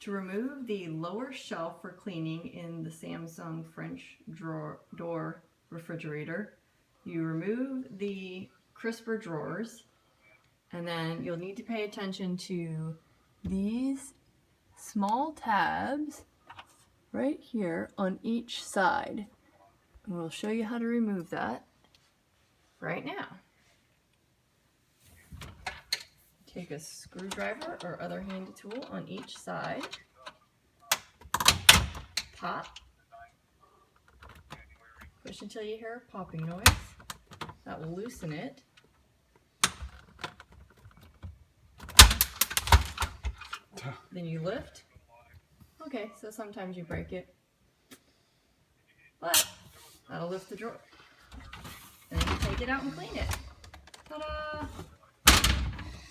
To remove the lower shelf for cleaning in the Samsung French door refrigerator, you remove the crisper drawers, and then you'll need to pay attention to these small tabs right here on each side. And we'll show you how to remove that right now. Take a screwdriver or other handy tool on each side. Pop. Push until you hear a popping noise. That will loosen it. Then you lift. Okay, so sometimes you break it, but that'll lift the drawer. And then you take it out and clean it. Ta-da!